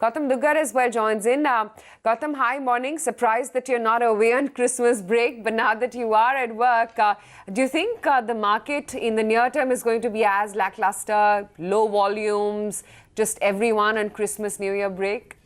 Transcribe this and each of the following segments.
Gautam Duggad as well joins in. Gautam, hi, morning. Surprised that you're not away on Christmas break, but now that you are at work, do you think the market in the near term is going to be as lackluster, low volumes, just everyone on Christmas, New Year break?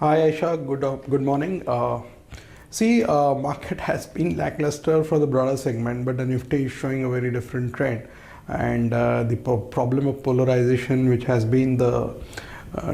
Hi Aisha, good morning. Market has been lackluster for the broader segment, but the Nifty is showing a very different trend. And the problem of polarization, which has been the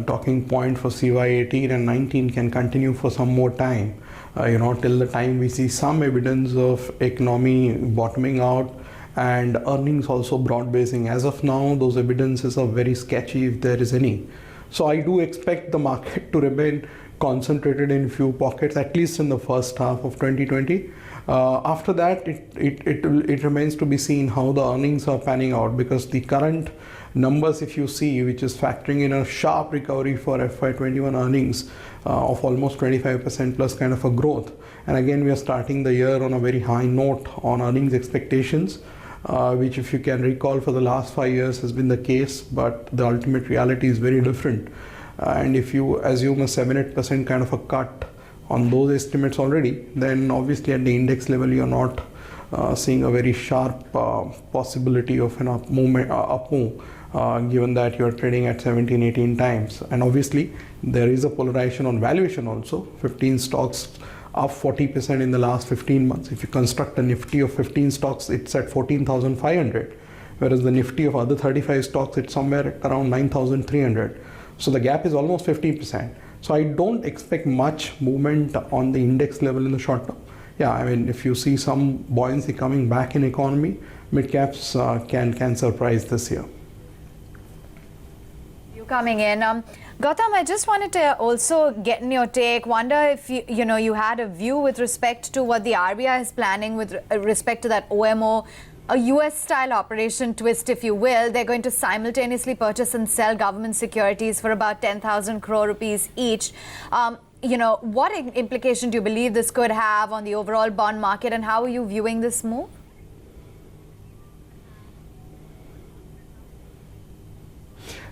talking point for CY 18 and 19, can continue for some more time. Till the time we see some evidence of economy bottoming out and earnings also broad-basing. As of now, those evidences are very sketchy if there is any. So I do expect the market to remain concentrated in few pockets, at least in the first half of 2020. After that, it remains to be seen how the earnings are panning out, because the current numbers, if you see, which is factoring in a sharp recovery for FY21 earnings of almost 25% plus kind of a growth. And again, we are starting the year on a very high note on earnings expectations, which, if you can recall, for the last 5 years has been the case, but the ultimate reality is very different. And if you assume a 7-8% kind of a cut on those estimates already, then obviously at the index level you're not seeing a very sharp possibility of an up move, given that you're trading at 17-18 times. And obviously there is a polarization on valuation also. 15 stocks up 40% in the last 15 months. If you construct a Nifty of 15 stocks, it's at 14,500, whereas the Nifty of other 35 stocks, it's somewhere at around 9,300. So the gap is almost 50%. So I don't expect much movement on the index level in the short term. Yeah, I mean, if you see some buoyancy coming back in economy, mid-caps can surprise this year. You coming in. Gautam, I just wanted to also get in your take. Wonder if you had a view with respect to what the RBI is planning with respect to that OMO, a US-style operation twist, if you will. They're going to simultaneously purchase and sell government securities for about 10,000 crore rupees each. What implication do you believe this could have on the overall bond market, and how are you viewing this move?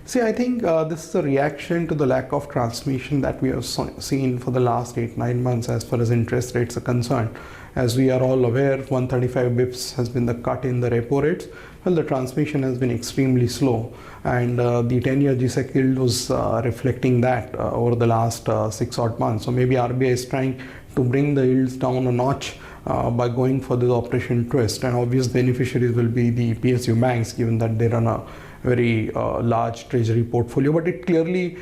See, I think this is a reaction to the lack of transmission that we have seen for the last 8-9 months as far as interest rates are concerned. As we are all aware, 135 bips has been the cut in the repo rates. Well, the transmission has been extremely slow, and the 10-year G-Sec yield was reflecting that over the last 6 odd months. So maybe RBI is trying to bring the yields down a notch by going for this operation twist, and obvious beneficiaries will be the PSU banks, given that they run a very large treasury portfolio. But it clearly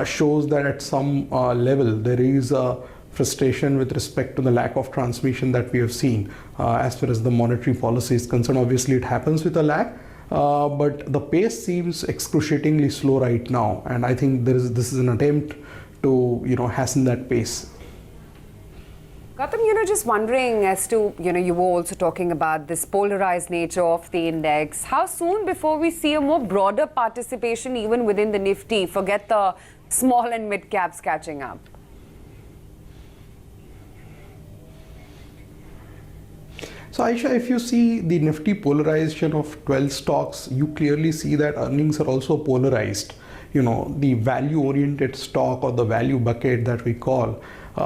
shows that at some level there is a frustration with respect to the lack of transmission that we have seen as far as the monetary policy is concerned. Obviously it happens with a lag, but the pace seems excruciatingly slow right now, and I think this is an attempt to hasten that pace. Gautam, just wondering as to, you were also talking about this polarized nature of the index. How soon before we see a more broader participation even within the Nifty? Forget the small and mid caps catching up. So Aisha, if you see the Nifty polarization of 12 stocks, you clearly see that earnings are also polarized. The value-oriented stock, or the value bucket that we call,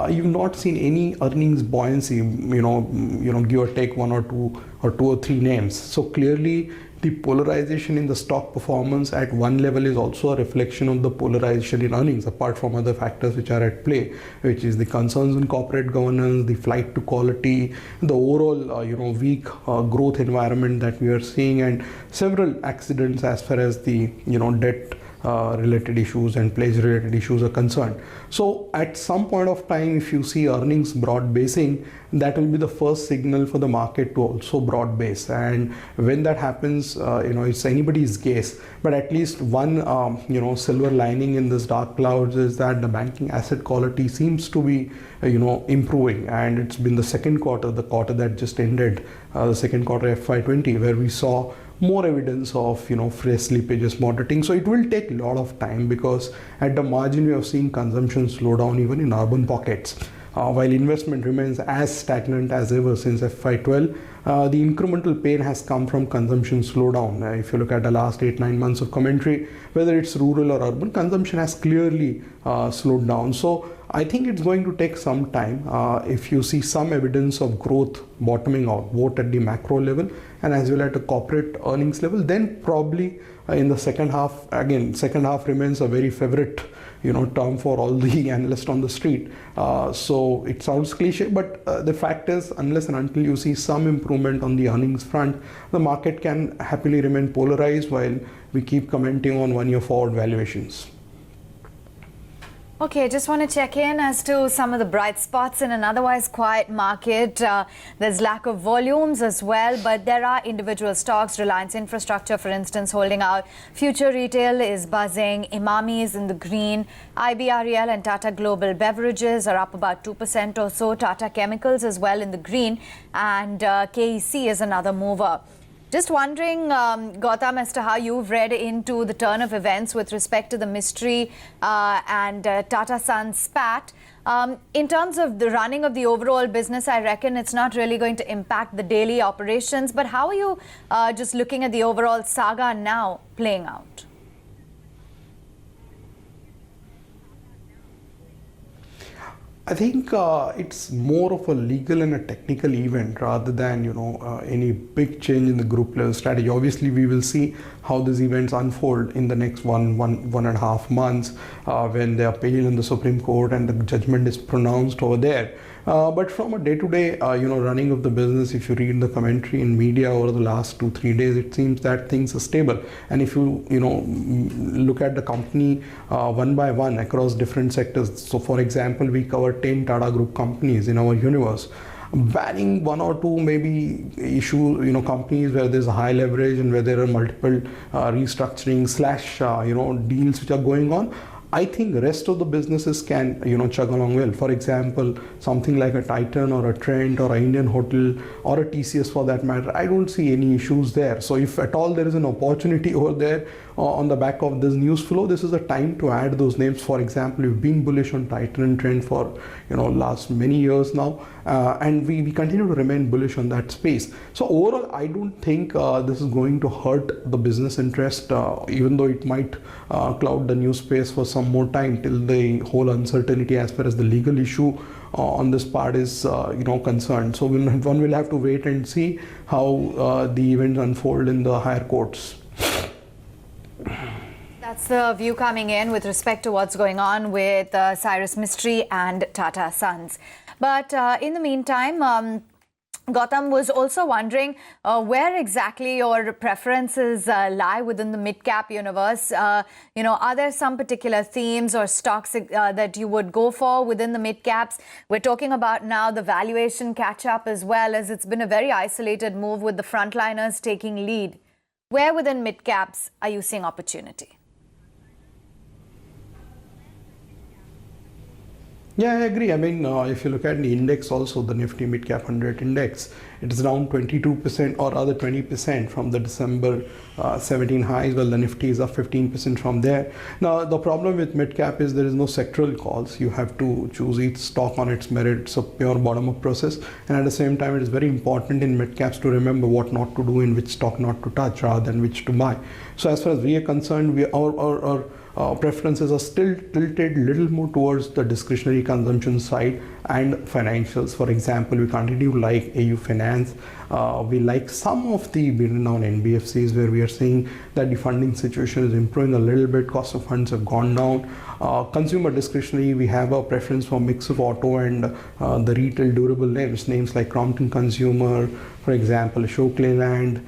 you've not seen any earnings buoyancy, give or take one or two or three names. So clearly the polarization in the stock performance at one level is also a reflection of the polarization in earnings, apart from other factors which are at play, which is the concerns in corporate governance, the flight to quality, the overall weak growth environment that we are seeing, and several accidents as far as the debt related issues and pledge related issues are concerned. So at some point of time, if you see earnings broad basing, that will be the first signal for the market to also broad base. And when that happens, it's anybody's guess, but at least one silver lining in this dark clouds is that the banking asset quality seems to be improving, and it's been the second quarter, the quarter that just ended, the second quarter FY20, where we saw more evidence of fresh slippages moderating. So it will take a lot of time, because at the margin we have seen consumption slow down even in urban pockets. while investment remains as stagnant as ever since FY12, the incremental pain has come from consumption slowdown. If you look at the last 8-9 months of commentary, whether it's rural or urban, consumption has clearly slowed down. So I think it's going to take some time. If you see some evidence of growth bottoming out, both at the macro level and as well at the corporate earnings level, then probably in the second half, again, second half remains a very favorite term for all the analysts on the street. So it sounds cliche, but the fact is, unless and until you see some improvement on the earnings front, the market can happily remain polarized while we keep commenting on one-year forward valuations. Okay, just want to check in as to some of the bright spots in an otherwise quiet market. There's lack of volumes as well, but there are individual stocks. Reliance Infrastructure, for instance, holding out. Future Retail is buzzing. Imami is in the green. IBREL and Tata Global Beverages are up about 2% or so. Tata Chemicals as well in the green. And KEC is another mover. Just wondering, Gautam, as to how you've read into the turn of events with respect to the mystery and Tata Sons spat. In terms of the running of the overall business, I reckon it's not really going to impact the daily operations. But how are you just looking at the overall saga now playing out? I think it's more of a legal and a technical event rather than any big change in the group level strategy. Obviously, we will see how these events unfold in the next one and a half months when they appeal in the Supreme Court and the judgment is pronounced over there. But from a day-to-day, running of the business, if you read the commentary in media over the last 2-3 days, it seems that things are stable. And if you, look at the company one by one across different sectors. So, for example, we cover 10 Tata Group companies in our universe. Banning one or two maybe companies where there's a high leverage and where there are multiple restructuring / deals which are going on. I think the rest of the businesses can, chug along well. For example, something like a Titan or a Trent or an Indian Hotel or a TCS for that matter, I don't see any issues there. So if at all there is an opportunity over there on the back of this news flow, this is a time to add those names. For example, we've been bullish on Titan and Trent for, last many years now. And we continue to remain bullish on that space. So overall, I don't think this is going to hurt the business interest, even though it might cloud the news space for some more time till the whole uncertainty as far as the legal issue on this part is concerned. So one will have to wait and see how the events unfold in the higher courts. That's the view coming in with respect to what's going on with Cyrus Mistry and Tata Sons. But in the meantime, Gautam was also wondering where exactly your preferences lie within the mid-cap universe. Are there some particular themes or stocks that you would go for within the mid-caps? We're talking about now the valuation catch-up as well, as it's been a very isolated move with the frontliners taking lead. Where within mid-caps are you seeing opportunity? Yeah, I agree. I mean, if you look at the index also, the Nifty Midcap 100 index, it is down 22% or rather 20% from the December 17 highs, while the Nifty is up 15% from there. Now, the problem with midcap is there is no sectoral calls. You have to choose each stock on its merit. It's a pure bottom-up process. And at the same time, it is very important in midcaps to remember what not to do and which stock not to touch rather than which to buy. So as far as we are concerned, our preferences are still tilted a little more towards the discretionary consumption side and financials. For example, we continue to like AU Finance. We like some of the renowned NBFCs where we are seeing that the funding situation is improving a little bit. Cost of funds have gone down. Consumer discretionary, we have a preference for mix of auto and the retail durable names like Crompton Consumer, for example, Ashok Leyland.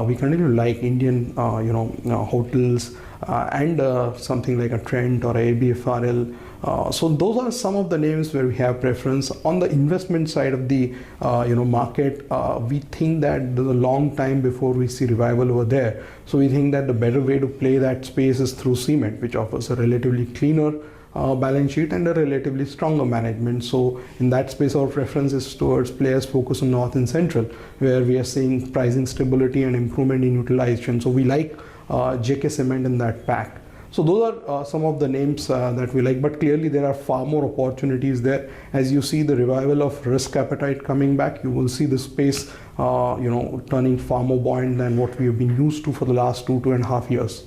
We continue to like Indian hotels. And something like a Trent or ABFRL. So those are some of the names where we have preference. On the investment side of the market, we think that there's a long time before we see revival over there. So we think that the better way to play that space is through cement, which offers a relatively cleaner balance sheet and a relatively stronger management. So in that space, our preference is towards players focused on North and Central, where we are seeing pricing stability and improvement in utilization. So we like JK Cement in that pack. So those are some of the names that we like, but clearly there are far more opportunities there. As you see the revival of risk appetite coming back, you will see the space turning far more buoyant than what we have been used to for the last 2.5 years.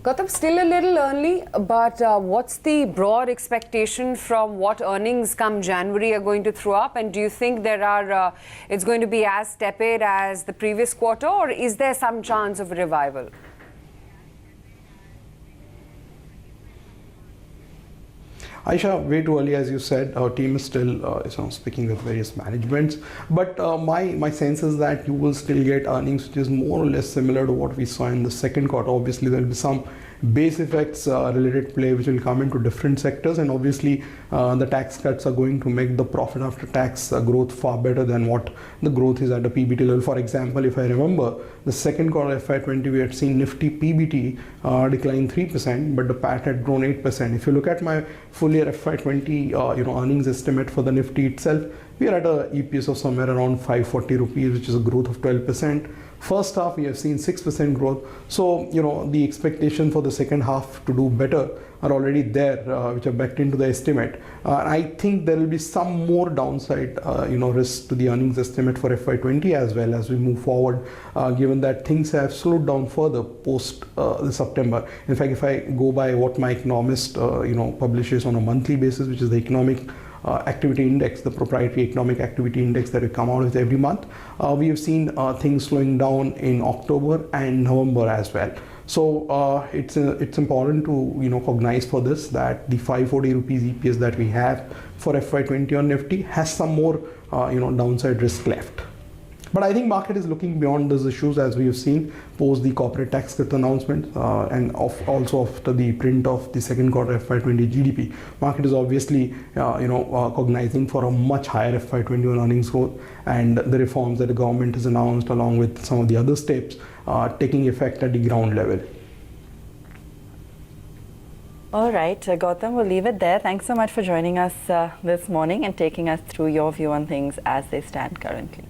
Gautam, still a little early, but what's the broad expectation from what earnings come January are going to throw up? And do you think it's going to be as tepid as the previous quarter, or is there some chance of a revival? Aisha, way too early, as you said. Our team is still speaking with various managements. But my sense is that you will still get earnings which is more or less similar to what we saw in the second quarter. Obviously, there will be some base effects related play which will come into different sectors, and obviously the tax cuts are going to make the profit after tax growth far better than what the growth is at a PBT level. For example, if I remember the second quarter FY20, we had seen Nifty PBT decline 3%, but the PAT had grown 8%. If you look at my full year FY20 earnings estimate for the Nifty itself, we are at a EPS of somewhere around 540 rupees, which is a growth of 12%. First half we have seen 6% growth. So the expectation for the second half to do better are already there, which are backed into the estimate. I think there will be some more downside risk to the earnings estimate for FY20 as well as we move forward, given that things have slowed down further post the September. In fact, if I go by what my economist publishes on a monthly basis, which is the economic activity index, the proprietary economic activity index that we come out with every month, we have seen things slowing down in October and November as well. So it's important to cognize for this that the 540 rupees EPS that we have for FY20 on Nifty has some more downside risk left. But I think market is looking beyond those issues, as we have seen post the corporate tax cut announcement and also after the print of the second quarter FY20 GDP. Market is obviously cognizing for a much higher FY21 earnings growth, and the reforms that the government has announced along with some of the other steps taking effect at the ground level. All right, Gautam, we'll leave it there. Thanks so much for joining us this morning and taking us through your view on things as they stand currently.